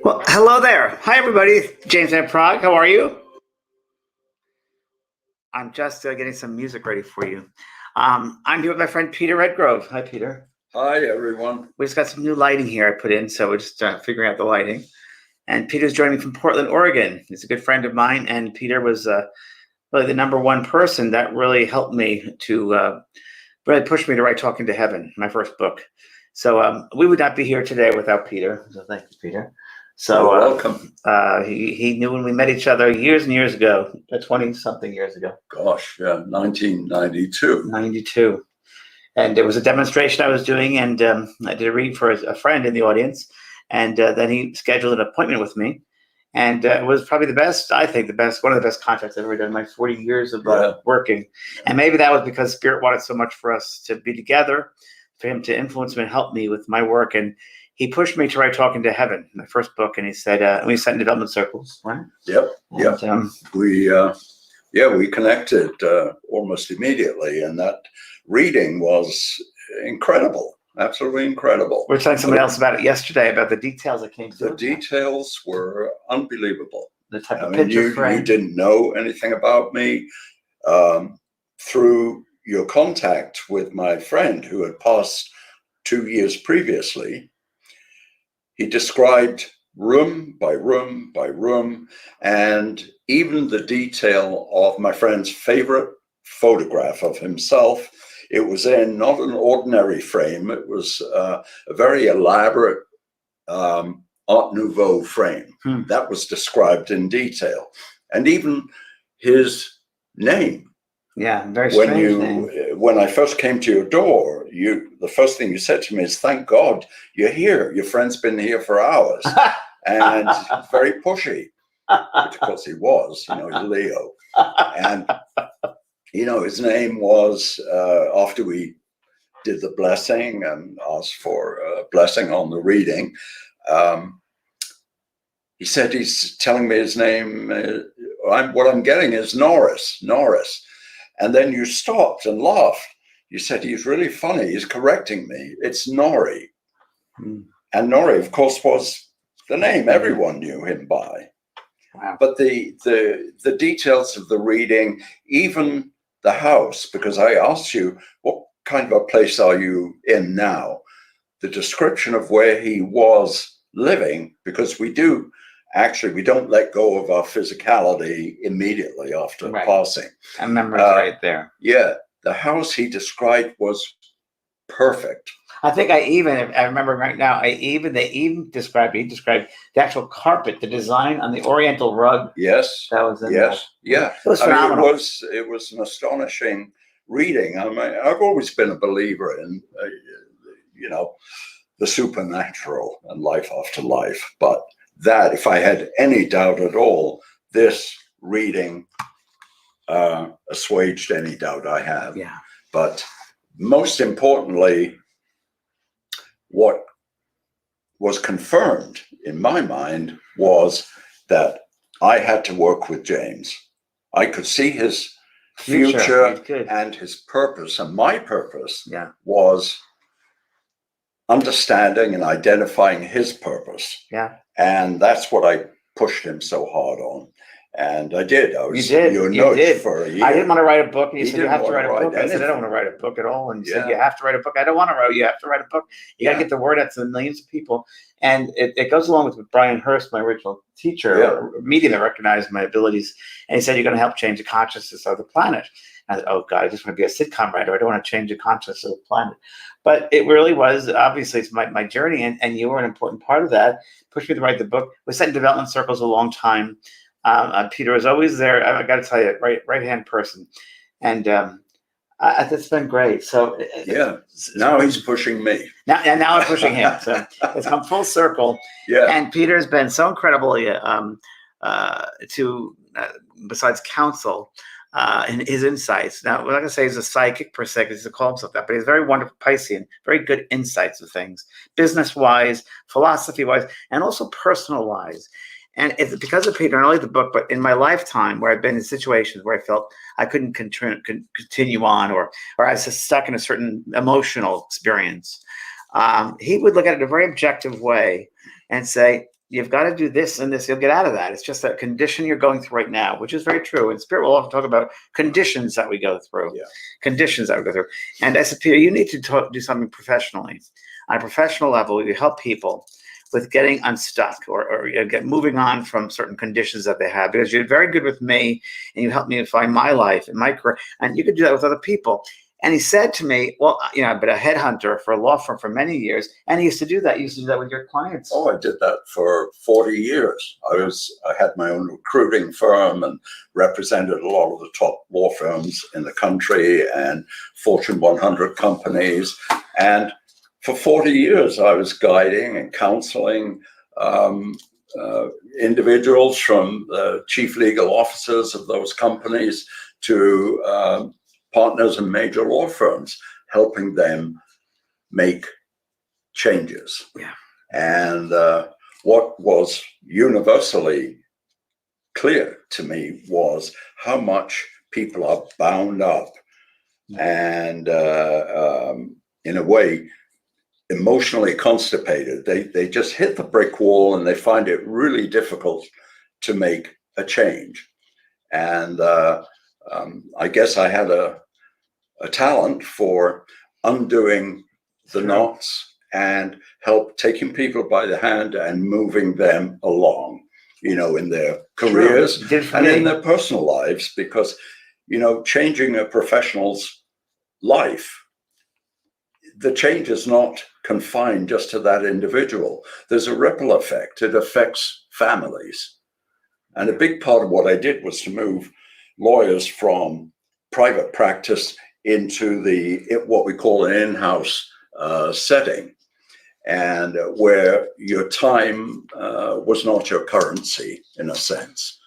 Well, hello there. Hi, everybody. James Van Prague. How are you? I'm just getting some music ready for you. I'm here with my friend Peter Redgrove. Hi, Peter. Hi, everyone. We just got some new lighting here I put in, so we're just figuring out the lighting. And Peter's joining me from Portland, Oregon. He's a good friend of mine, and Peter was really the number one person that really helped me to really push me to write Talking to Heaven, my first book. So we would not be here today without Peter. So thank you, Peter. So welcome. He knew when we met each other years and years ago, 20-something years ago. Gosh, yeah, 1992. 92. And it was a demonstration I was doing, and I did a read for a friend in the audience, and then he scheduled an appointment with me. And it was probably one of the best contracts I've ever done in my 40 years of working. And maybe that was because Spirit wanted so much for us to be together, for him to influence me and help me with my work. And he pushed me to write Talking to Heaven, my first book. And he said, we sat in development circles, right? Yep. And, we connected almost immediately. And that reading was incredible. Absolutely incredible. We were telling somebody else about it yesterday, about the details that came through. The details were unbelievable. The type of picture frame. You didn't know anything about me. Through your contact with my friend who had passed 2 years previously, he described room by room by room, and even the detail of my friend's favorite photograph of himself. It was in not an ordinary frame. It was a very elaborate Art Nouveau frame that was described in detail. And even his name. Yeah, very strange name. When I first came to your door, the first thing you said to me is, "Thank God you're here. Your friend's been here for hours." And very pushy, which of course he was, he's Leo. And, his name was, after we did the blessing and asked for a blessing on the reading, he said he's telling me his name. What I'm getting is Norris. And then you stopped and laughed. You said, he's really funny. He's correcting me. It's Nori. And Nori, of course, was the name everyone knew him by. Wow. But the details of the reading, even the house, because I asked you, what kind of a place are you in now? The description of where he was living, because we don't let go of our physicality immediately after passing. I remember it's right there. Yeah, the house he described was perfect. I think I remember right now, he described the actual carpet, the design on the Oriental rug. Yes. That was in Yes. Yeah. It was phenomenal. It was an astonishing reading. I mean, I've always been a believer in, the supernatural and life after life. But that, if I had any doubt at all, this reading assuaged any doubt I have. Yeah. But most importantly, what was confirmed in my mind was that I had to work with James. I could see his future and his purpose, and my purpose was understanding and identifying his purpose. Yeah. And that's what I pushed him so hard on. And I did. You did. For a year. I didn't want to write a book. And you said, you have to write a book. I said, I don't want to write a book at all. And you said, you have to write a book. I don't want to write. You have to write a book. You got to get the word out to millions of people. And it goes along with what Brian Hurst, my original teacher, medium that recognized my abilities. And he said, you're going to help change the consciousness of the planet. And I said, oh God, I just want to be a sitcom writer. I don't want to change the consciousness of the planet. But it really was, obviously, it's my journey. And you were an important part of that. Pushed me to write the book. We sat in development circles a long time. Peter was always there. I got to tell you, right-hand person. And it's been great. So now he's pushing me. Now I'm pushing him. So it's come full circle. Yeah. And Peter's been so incredible besides counsel, in his insights. Now, we're not going to say he's a psychic per se, because he's call himself that, but he's very wonderful Piscean, very good insights of things, business-wise, philosophy-wise, and also personal-wise. And it's because of Peter, not only the book, but in my lifetime where I've been in situations where I felt I couldn't continue on, or I was just stuck in a certain emotional experience. He would look at it in a very objective way and say, you've got to do this and this, you'll get out of that. It's just that condition you're going through right now, which is very true. And Spirit will often talk about conditions that we go through, conditions that we go through. And I said, Peter, you need to do something professionally. On a professional level, you help people with getting unstuck or get moving on from certain conditions that they have, because you're very good with me and you helped me find my life and my career, and you could do that with other people. And he said to me, well, I've been a headhunter for a law firm for many years, and he used to do that. You used to do that with your clients. Oh, I did that for 40 years. I had my own recruiting firm and represented a lot of the top law firms in the country and Fortune 100 companies. And for 40 years, I was guiding and counseling individuals, from the chief legal officers of those companies to partners in major law firms, helping them make changes. Yeah. And what was universally clear to me was how much people are bound up and in a way emotionally constipated. They just hit the brick wall and they find it really difficult to make a change. And I guess I had a talent for undoing the knots and help taking people by the hand and moving them along, in their careers and in their personal lives, because, changing a professional's life, the change is not confined just to that individual. There's a ripple effect. It affects families. And a big part of what I did was to move lawyers from private practice into what we call an in-house setting, and where your time was not your currency, in a sense.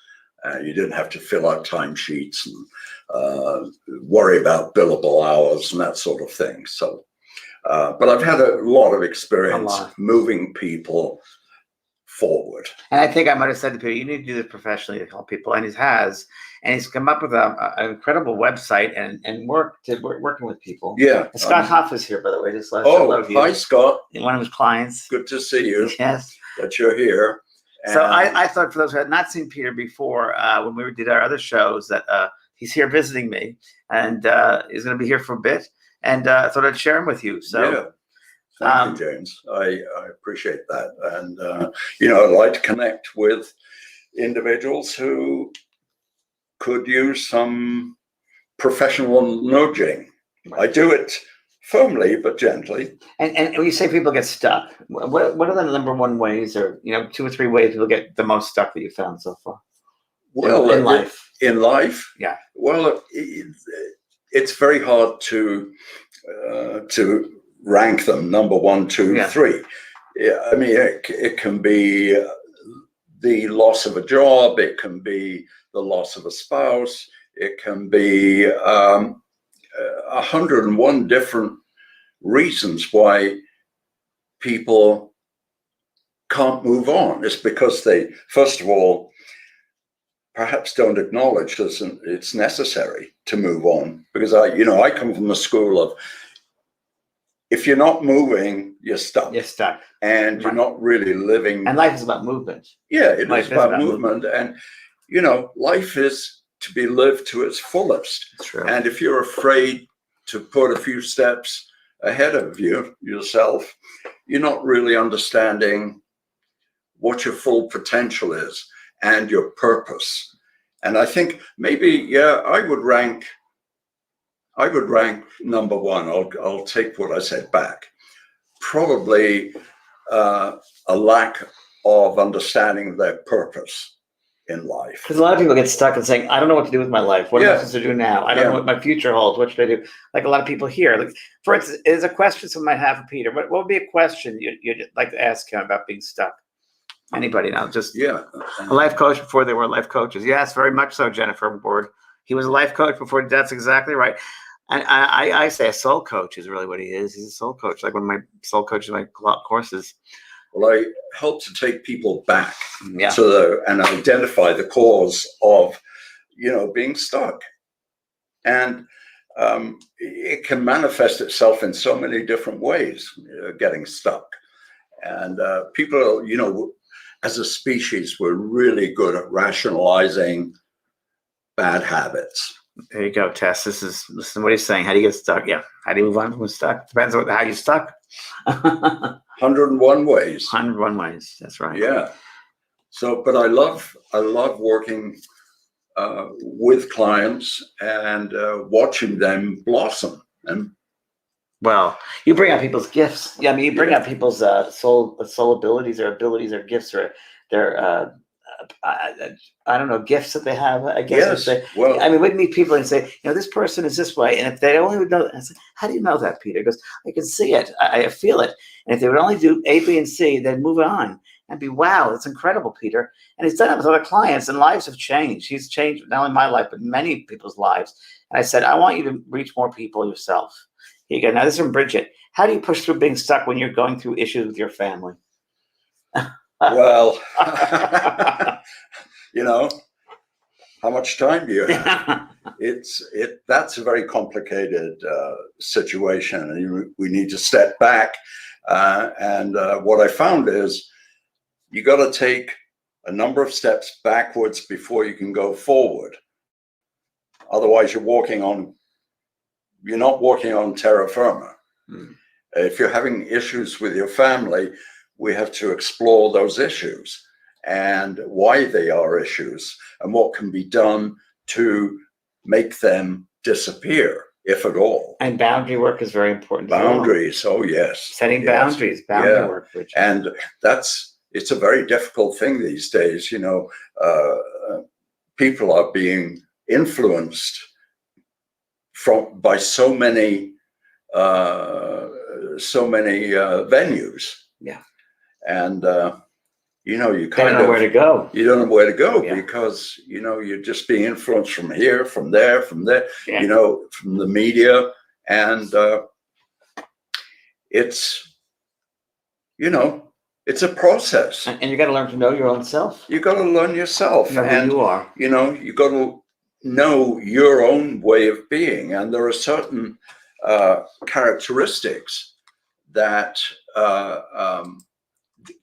You didn't have to fill out timesheets and worry about billable hours and that sort of thing. So, but I've had a lot of experience moving people forward. And I think I might have said to people, you need to do this professionally to help people, and he has. And he's come up with an incredible website and working with people. Yeah. Scott Hoff is here, by the way. Just last hi, Scott. One of his clients. Good to see you. Yes. That you're here. And so I thought, for those who had not seen Peter before, when we did our other shows, that he's here visiting me, and he's going to be here for a bit. And I thought I'd share him with you. So, thank you, James. I appreciate that. And, I'd like to connect with individuals who could use some professional nudging. I do it firmly but gently. And when you say people get stuck, what are the number one ways, or 2 or 3 ways people get the most stuck that you found so far? Well, in life. In life, yeah. Well, it's very hard to rank them number 1, 2, 3. I mean, it can be the loss of a job. It can be the loss of a spouse. It can be 101 different reasons why people can't move on. It's because they, first of all, perhaps don't acknowledge that it's necessary to move on. Because I come from the school of, if you're not moving, you're stuck. You're stuck. And you're not really living. And life is about movement. Yeah, it is about movement. And, life is to be lived to its fullest. That's true. And if you're afraid to put a few steps ahead of yourself, you're not really understanding what your full potential is and your purpose. And I think maybe, I would rank number 1. I'll take what I said back. Probably a lack of understanding their purpose in life. Because a lot of people get stuck in saying, I don't know what to do with my life. What am I supposed to do now? I don't know what my future holds. What should I do? Like a lot of people here. Like, for instance, is a question someone might have for Peter. What would be a question you'd like to ask him about being stuck? Anybody now? Just a life coach before they were life coaches. Yes, very much so, Jennifer Ward. He was a life coach before. That's exactly right. And I say a soul coach is really what he is. He's a soul coach, like one of my soul coaches in my courses. Well, I help to take people back and identify the cause of, being stuck. And it can manifest itself in so many different ways, getting stuck. And people, as a species, we're really good at rationalizing bad habits. There you go, Tess. Listen what he's saying. How do you get stuck? Yeah. How do you move on from stuck? Depends on how you stuck. 101 ways. 101 ways. That's right. Yeah. So, but I love working with clients and watching them blossom. And well, you bring out people's gifts. Yeah, I mean, you bring out people's soul abilities or gifts or their I don't know, gifts that they have. I guess. Yes. Well, I mean, we'd meet people and say, this person is this way, and if they only would know, I say, how do you know that, Peter? He goes, I can see it, I feel it, and if they would only do A, B, and C, they'd move on and be, wow, it's incredible, Peter. And he's done it with other clients, and lives have changed. He's changed not only my life, but many people's lives. And I said, I want you to reach more people yourself. Here you go. Now this is from Bridget. How do you push through being stuck when you're going through issues with your family? Well, how much time do you have? That's a very complicated situation, and we need to step back. And what I found is you got to take a number of steps backwards before you can go forward. Otherwise, you're not walking on terra firma. If you're having issues with your family, we have to explore those issues and why they are issues and what can be done to make them disappear, if at all. And boundary work is very important. Boundaries, oh yes. Setting boundaries, boundary work. Richard. And it's a very difficult thing these days. People are being influenced by so many venues. Yeah. And you don't know where to go. You don't know where to go because you're just being influenced from here, from there, from the media, and it's a process. And you got to learn to know your own self. You got to learn yourself, know who you are. You got to know your own way of being, and there are certain characteristics that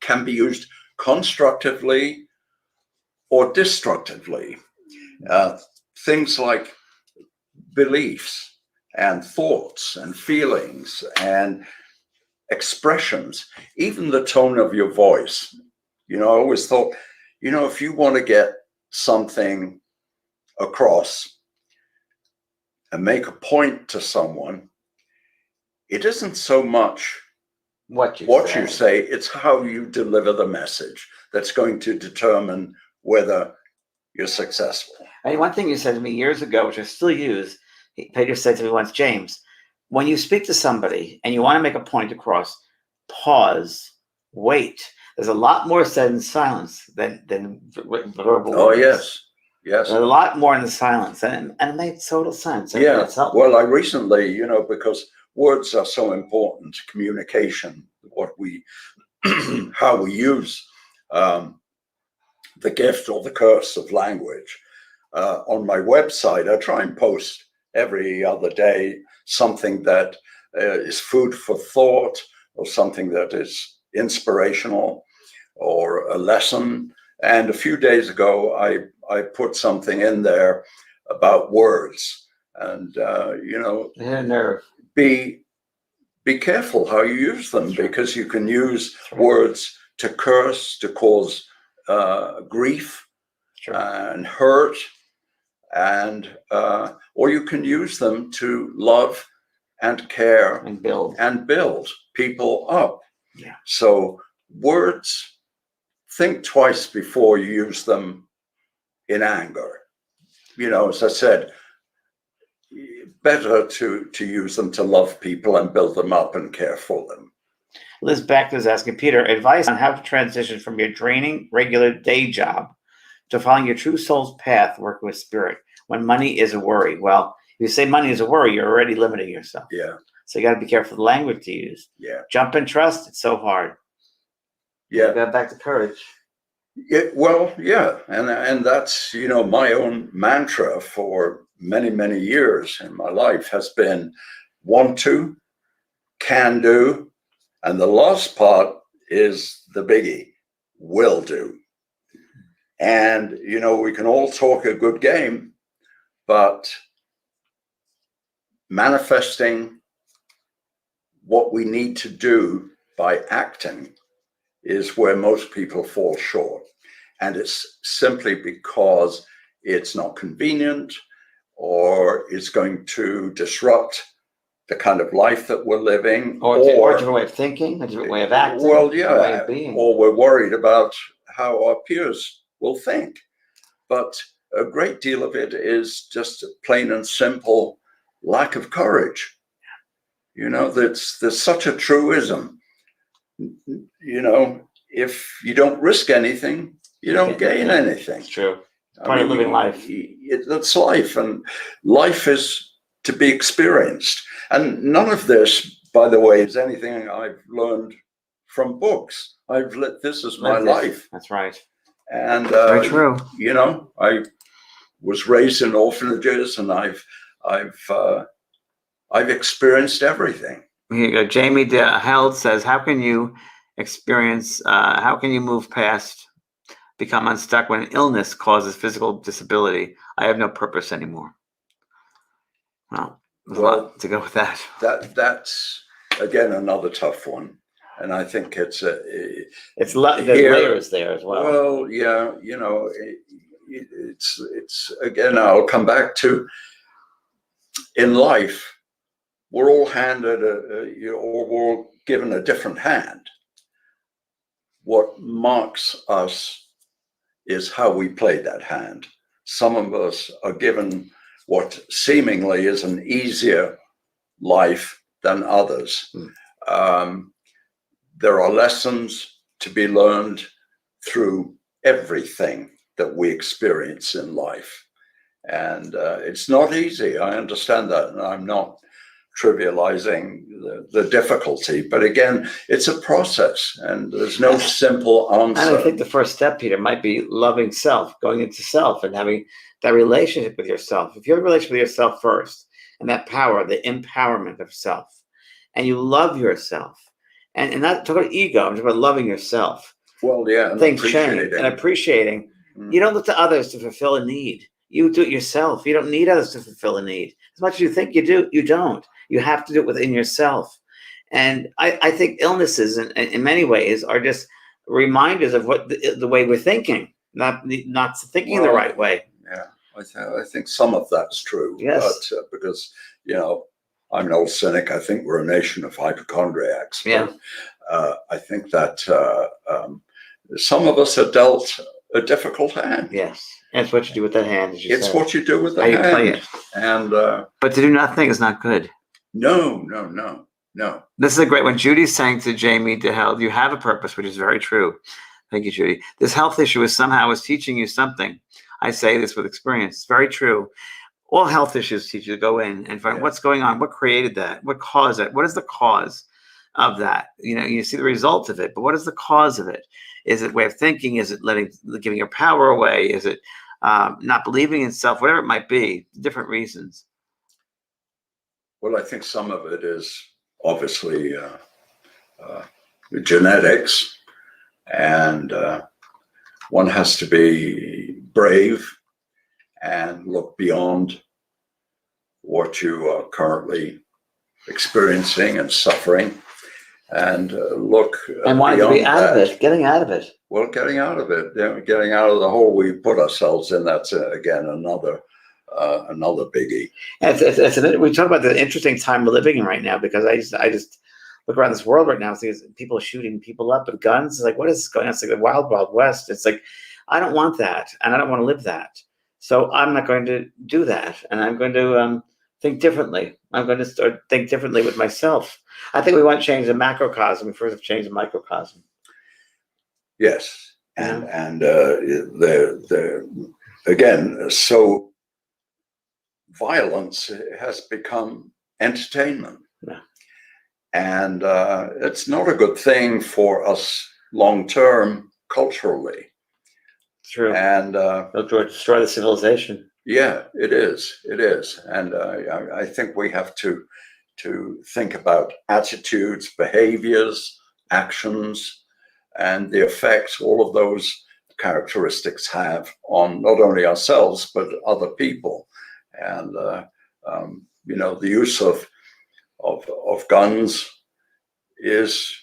can be used constructively or destructively. Things like beliefs and thoughts and feelings and expressions, even the tone of your voice. I always thought, if you want to get something across and make a point to someone, it isn't so much what you say, it's how you deliver the message that's going to determine whether you're successful. I mean, one thing you said to me years ago, which I still use, Peter said to me once, James, when you speak to somebody and you want to make a point across, pause, wait. There's a lot more said in silence than verbal words. Oh, yes. Yes. There's a lot more in the silence, and it made total sense. Yeah. Well, I recently, because words are so important to communication, how we use the gift or the curse of language. On my website, I try and post every other day something that is food for thought, or something that is inspirational, or a lesson. And a few days ago, I put something in there about words, and nerve. Be careful how you use them, because you can use words to curse, to cause grief and hurt, and or you can use them to love and care and build people up. Yeah. So words, think twice before you use them in anger. As I said, better to use them to love people and build them up and care for them. Liz Beck is asking, Peter, advice on how to transition from your draining regular day job to following your true soul's path, working with spirit, when money is a worry. Well, if you say money is a worry, you're already limiting yourself. Yeah. So you got to be careful of the language to use. Yeah. Jump and trust. It's so hard. Yeah. Go back to courage. And that's, my own mantra for many, many years in my life has been want to, can do, and the last part is the biggie. Will do. And, we can all talk a good game, but manifesting what we need to do by acting is where most people fall short. And it's simply because it's not convenient, or it's going to disrupt the kind of life that we're living, or a different way of thinking, a different way of acting, well, a different way of being. Or we're worried about how our peers will think. But a great deal of it is just plain and simple lack of courage. There's such a truism. If you don't risk anything, you don't gain anything. It's true. Part of living life. That's life, and life is to be experienced. And none of this, by the way, is anything I've learned from books. This is my life. That's right. And very true. I was raised in orphanages, and I've experienced everything. Here you go. Jamie Held says, how can you move past, become unstuck when illness causes physical disability? I have no purpose anymore. Well, there's a lot to go with that. That's again another tough one, and I think there's layers there as well. Well, yeah, it's again. I'll come back to, in life, we're all handed or we're given a different hand. What marks us is how we play that hand. Some of us are given what seemingly is an easier life than others. There are lessons to be learned through everything that we experience in life. And it's not easy. I understand that, and I'm not trivializing the difficulty. But again, it's a process, and there's no simple answer. And I think the first step, Peter, might be loving self, going into self and having that relationship with yourself. If you have a relationship with yourself first, and that power, the empowerment of self, and you love yourself, and not talk about ego, I'm talking about loving yourself. Well, yeah, and things change, and appreciating. You don't look to others to fulfill a need. You do it yourself. You don't need others to fulfill a need. As much as you think you do, you don't. You have to do it within yourself. And I think illnesses, in many ways, are just reminders of what the way we're thinking, not thinking in the right way. Yeah, I think some of that's true. Yes. But because, I'm an old cynic. I think we're a nation of hypochondriacs. Yeah. But, I think that some of us are dealt a difficult hand. Yes. And it's what you do with that hand, as you said. It's what you do with the hand. How you play it. And but to do nothing is not good. No. This is a great one. Judy's saying to Jamie DeHeld, you have a purpose, which is very true. Thank you, Judy. This health issue is teaching you something. I say this with experience. It's very true. All health issues teach you to go in and find what's going on, what created that, what caused it, what is the cause of that. You see the result of it, but what is the cause of it? Is it way of thinking? Is it giving your power away? Is it not believing in self? Whatever it might be, different reasons. Well, I think some of it is obviously genetics, and one has to be brave and look beyond what you are currently experiencing and suffering, and look and wanting to be out of it, getting out of it. Well, getting out of it, getting out of the hole we put ourselves in. That's again another biggie. We talk about the interesting time we're living in right now, because I just look around this world right now and see people shooting people up with guns. It's like, what is going on? It's like the wild, wild west. It's like, I don't want that, and I don't want to live that. So I'm not going to do that, and I'm going to think differently. I'm going to start think differently with myself. I think we want to change the macrocosm. We first have to change the microcosm. Yes, and the again, so violence has become entertainment, and it's not a good thing for us long term culturally. True. And it'll destroy the civilization. Yeah, it is. It is. And I think we have to think about attitudes, behaviors, actions, and the effects all of those characteristics have on not only ourselves but other people. And you know, the use of guns is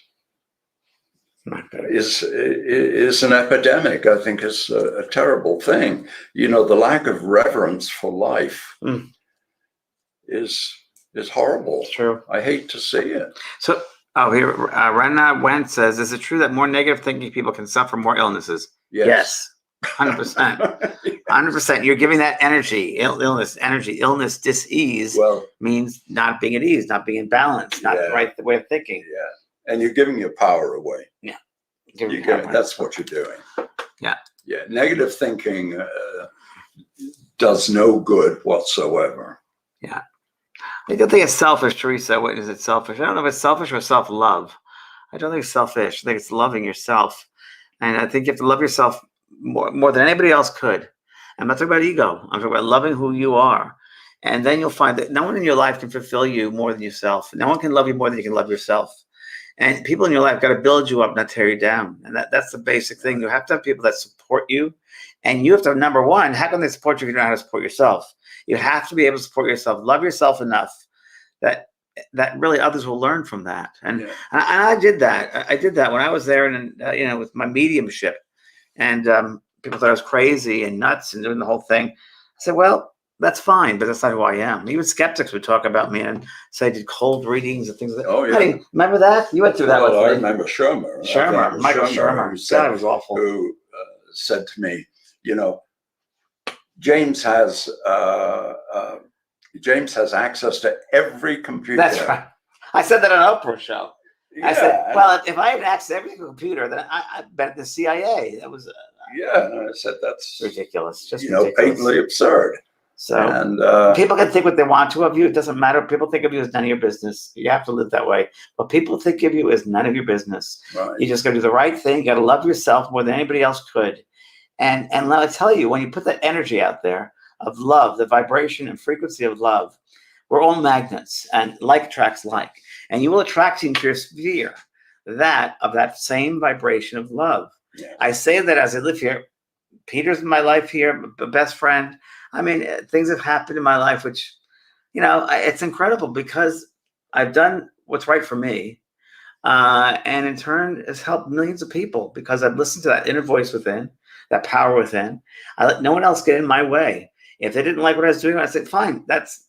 an epidemic. I think is a terrible thing. You know, the lack of reverence for life is horrible. It's true. I hate to see it. So, here, Rana Wen says, is it true that more negative thinking people can suffer more illnesses? Yes. 100%. 100%. You're giving that energy, illness, dis-ease, means not being at ease, not being in balance, not the right way of thinking. Yeah. And you're giving your power away. Yeah. That's what you're doing. Yeah. Yeah. Negative thinking does no good whatsoever. Yeah. I don't think it's selfish, Teresa. What is it, selfish? I don't know if it's selfish or self-love. I don't think it's selfish. I think it's loving yourself. And I think you have to love yourself more than anybody else could. I'm not talking about ego. I'm talking about loving who you are. And then you'll find that no one in your life can fulfill you more than yourself. No one can love you more than you can love yourself. And people in your life got to build you up, not tear you down. And that's the basic thing. You have to have people that support you. And you have to, number one, how can they support you if you don't know how to support yourself? You have to be able to support yourself, love yourself enough that really others will learn from that. And I did that. I did that when I was there, and you know, with my mediumship. And people thought I was crazy and nuts and doing the whole thing. I said, well, that's fine, but that's not who I am. Even skeptics would talk about me and say I did cold readings and things like that. Oh, yeah. Hey, remember that? You went through that with me. I remember Shermer. Michael Shermer. That was awful. Who said to me, you know, James has access to every computer. That's right. I said that on Oprah's show. I said, well, if I had access to every computer, then I bet the CIA. That was I said that's ridiculous. Just ridiculous. Patently absurd. So and people can think what they want to of you. It doesn't matter. People think of you as none of your business. You have to live that way. But people think of you as none of your business. Right. You just got to do the right thing. You got to love yourself more than anybody else could. And let me tell you, when you put that energy out there of love, the vibration and frequency of love, we're all magnets, and like attracts like. And you will attract into your sphere that same vibration of love. Yeah. I say that as I live here. Peter's in my life here, a best friend. I mean, things have happened in my life, which, you know, it's incredible because I've done what's right for me. And in turn, has helped millions of people because I've listened to that inner voice within, that power within. I let no one else get in my way. If they didn't like what I was doing, I said, fine, that's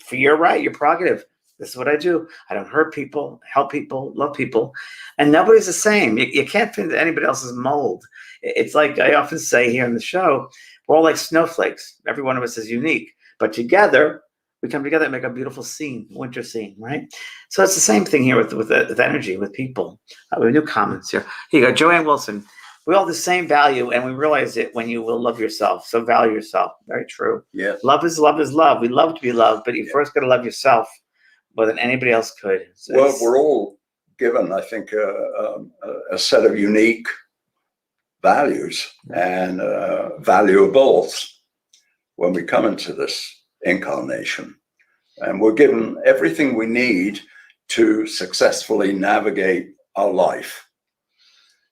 for your right, your prerogative. This is what I do. I don't hurt people, help people, love people. And nobody's the same. You can't fit into anybody else's mold. It's like I often say here in the show, we're all like snowflakes. Every one of us is unique. But together, we come together and make a beautiful scene, winter scene, right? So it's the same thing here with energy, with people. We have new comments here. Here you go, Joanne Wilson. We all have the same value, and we realize it when you will love yourself. So value yourself. Very true. Yeah. Love is love is love. We love to be loved, but you first got to love yourself more than anybody else could. So well, we're all given, I think, a set of unique values and valuables when we come into this incarnation. And we're given everything we need to successfully navigate our life.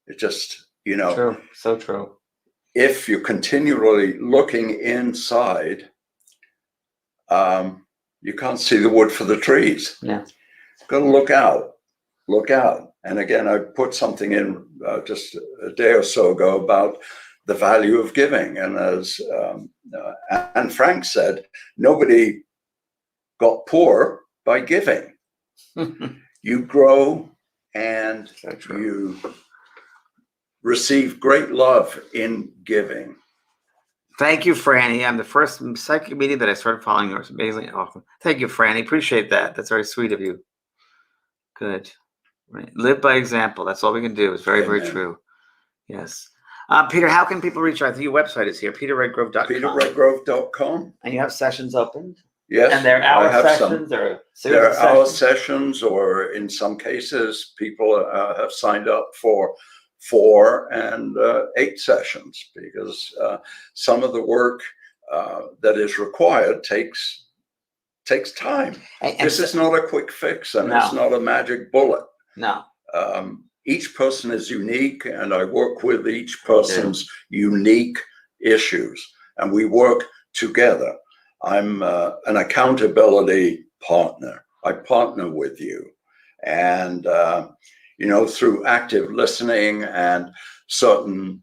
It just, you know. True. So true. If you're continually looking inside, you can't see the wood for the trees. Yeah. Got to look out. Look out. And again, I put something in just a day or so ago about the value of giving. And as Anne Frank said, nobody got poor by giving. You grow and you receive great love in giving. Thank you, Franny. I'm the first psychic medium that I started following yours. Amazingly awesome. Thank you, Franny. Appreciate that. That's very sweet of you. Good. Right. Live by example. That's all we can do. It's very, very true. Yes. Peter, how can people reach out? Your website is here, peterredgrove.com. peterredgrove.com. And you have sessions open? Yes. And they're hour sessions or series There of are hour sessions? sessions, or in some cases, people have signed up for 4 and 8 sessions because some of the work that is required takes time. And this is not a quick fix, and No. it's not a magic bullet. No. each person is unique, and I work with each person's unique issues, and we work together. I'm an accountability partner. I partner with you, and through active listening and certain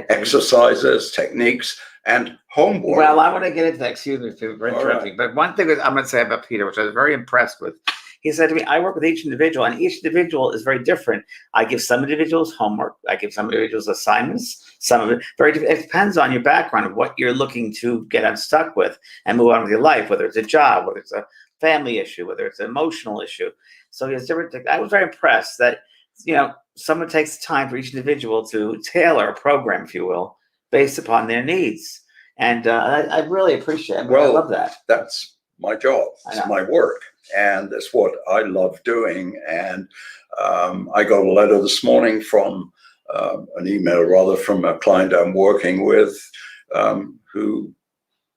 exercises, techniques, and homework. Well, I want to get into that. Excuse me for interrupting, but one thing that I'm going to say about Peter, which I was very impressed with, he said to me, I work with each individual, and each individual is very different. I give some individuals homework. I give some individuals assignments. Some of it very different. It depends on your background of what you're looking to get unstuck with and move on with your life, whether it's a job, whether it's a family issue, whether it's an emotional issue. So he has different. I was very impressed that, someone takes time for each individual to tailor a program, if you will, based upon their needs. And I really appreciate it. Well, I love that. That's my job. It's my work. And that's what I love doing. And I got a letter this morning from an email, rather, from a client I'm working with who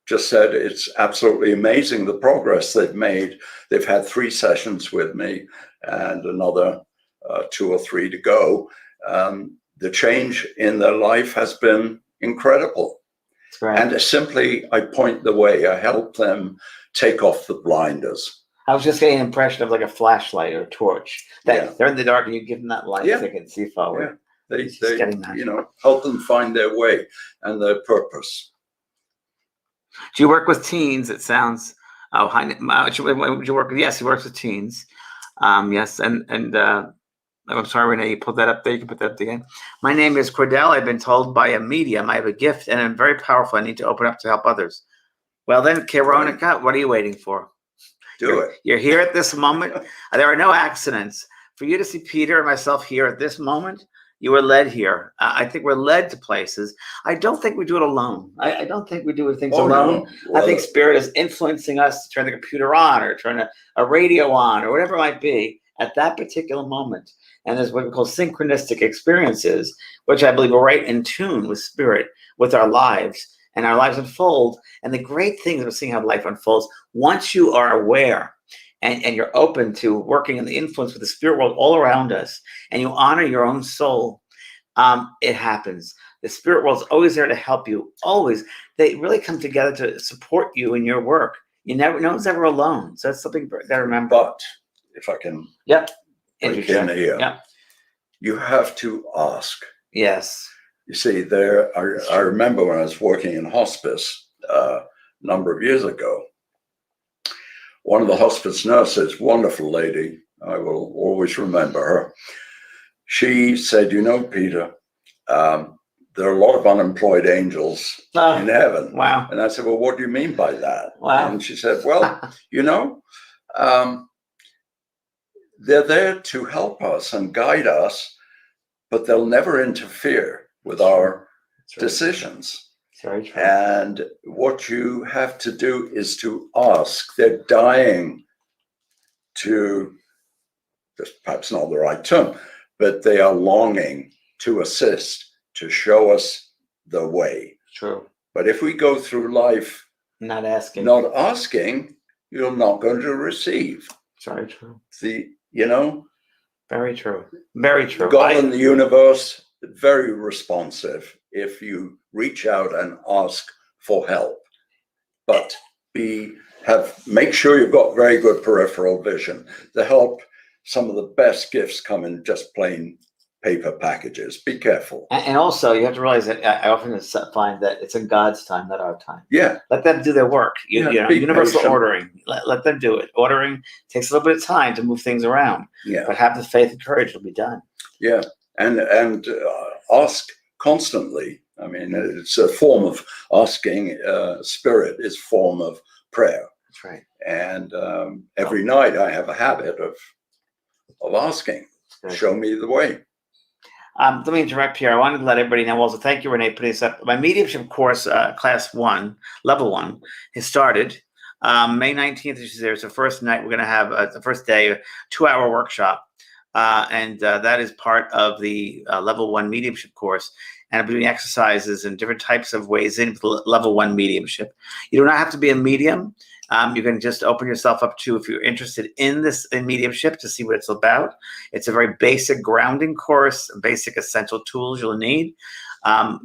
just said it's absolutely amazing the progress they've made. They've had 3 sessions with me and another 2 or 3 to go. The change in their life has been incredible. Right. And simply, I point the way. I help them take off the blinders. I was just getting an impression of like a flashlight or a torch. That they're in the dark and you give them that light so they can see forward. Yeah. They help them find their way and their purpose. Do you work with teens? It sounds. Would you work with? Yes, he works with teens. Yes, and I'm sorry, Renee, you pulled that up there. You can put that up again. My name is Cordell. I've been told by a medium I have a gift and I'm very powerful. I need to open up to help others. Well, then, Veronica, what are you waiting for? Do it. You're here at this moment. There are no accidents. For you to see Peter and myself here at this moment, you were led here. I think we're led to places. I don't think we do it alone. I don't think we do things alone. No. Well, I think Spirit is influencing us to turn the computer on or turn a radio on or whatever it might be at that particular moment. And there's what we call synchronistic experiences, which I believe are right in tune with Spirit, with our lives, and our lives unfold. And the great thing about seeing how life unfolds, once you are aware and you're open to working in the influence with the spirit world all around us, and you honor your own soul, it happens. The spirit world's always there to help you, always. They really come together to support you in your work. No one's ever alone. So that's something that I remember. But if I can break in here, you have to ask. Yes. You see, I remember when I was working in hospice a number of years ago, one of the hospice nurses, wonderful lady, I will always remember her. She said, Peter, there are a lot of unemployed angels in heaven. Wow. And I said, well, what do you mean by that? Wow. And she said, well, they're there to help us and guide us, but they'll never interfere with our decisions. Very true. And what you have to do is to ask. They're dying to, that's perhaps not the right term, but they are longing to assist, to show us the way. True. But if we go through life not asking, you're not going to receive. Very true. Very true. Very true. God in the universe, very responsive if you reach out and ask for help. But make sure you've got very good peripheral vision. The help, some of the best gifts come in just plain paper packages. Be careful. And also, you have to realize that I often find that it's in God's time, not our time. Yeah. Let them do their work. Universal patient. Ordering. Let them do it. Ordering takes a little bit of time to move things around. Yeah. But have the faith and courage, it'll be done. Yeah. And ask constantly. I mean, it's a form of asking. Spirit is form of prayer. That's right. And every night I have a habit of asking. Show me the way. Let me interrupt here. I wanted to let everybody know also, thank you, Renee, putting this up. My mediumship course, class 1, level 1, has started. May 19th, there's the first night. We're going to have the first day, a 2-hour workshop. And that is part of the level 1 mediumship course. and I'm doing exercises and different types of ways in level 1 mediumship. You do not have to be a medium. You can just open yourself up to, if you're interested in mediumship, to see what it's about. It's a very basic grounding course, basic essential tools you'll need.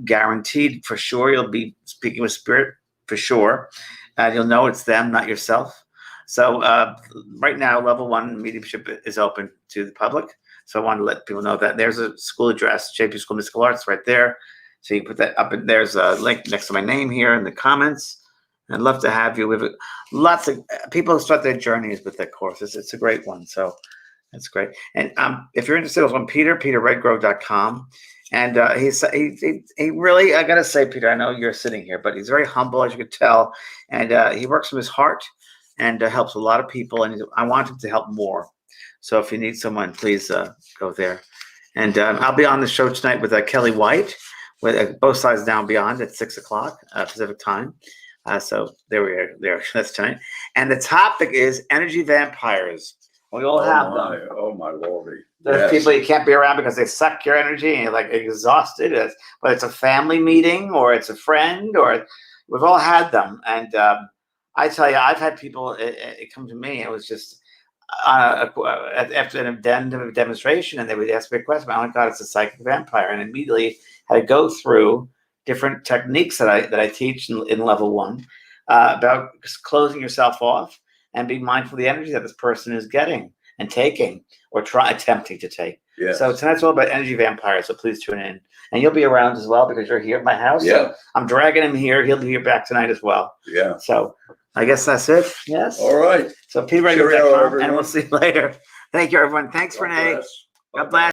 Guaranteed for sure you'll be speaking with spirit for sure. You'll know it's them, not yourself. So right now, level 1 mediumship is open to the public. So I want to let people know that there's a school address, JP School of Mystical Arts, right there. So you put that up, and there's a link next to my name here in the comments. I'd love to have you. We have lots of people start their journeys with that course. It's a great one. So that's great. And if you're interested, it's on peterredgrove.com. And he really, I got to say, Peter, I know you're sitting here, but he's very humble, as you could tell. And he works from his heart and helps a lot of people. And I want him to help more. So if you need someone, please go there. And I'll be on the show tonight with Kelly White, with Both Sides Down Beyond at 6 o'clock Pacific time. So there we are. There, that's tonight. And the topic is energy vampires. We all have them. Oh my lordy! There's people you can't be around because they suck your energy and you're like exhausted. But it's a family meeting or it's a friend, or we've all had them. And I tell you, I've had people it come to me. It was just after an demonstration, and they would ask me a question. Oh my God, it's a psychic vampire, and immediately had to go through different techniques that I teach in level 1 about closing yourself off and being mindful of the energy that this person is getting and taking or attempting to take. Yes. So tonight's all about energy vampires. So please tune in, and you'll be around as well because you're here at my house. Yeah. So I'm dragging him here. He'll be here back tonight as well. Yeah. So I guess that's it. Yes. All right. So peterredgrove.com, and we'll see you later. Thank you, everyone. Thanks, Renee. God bless.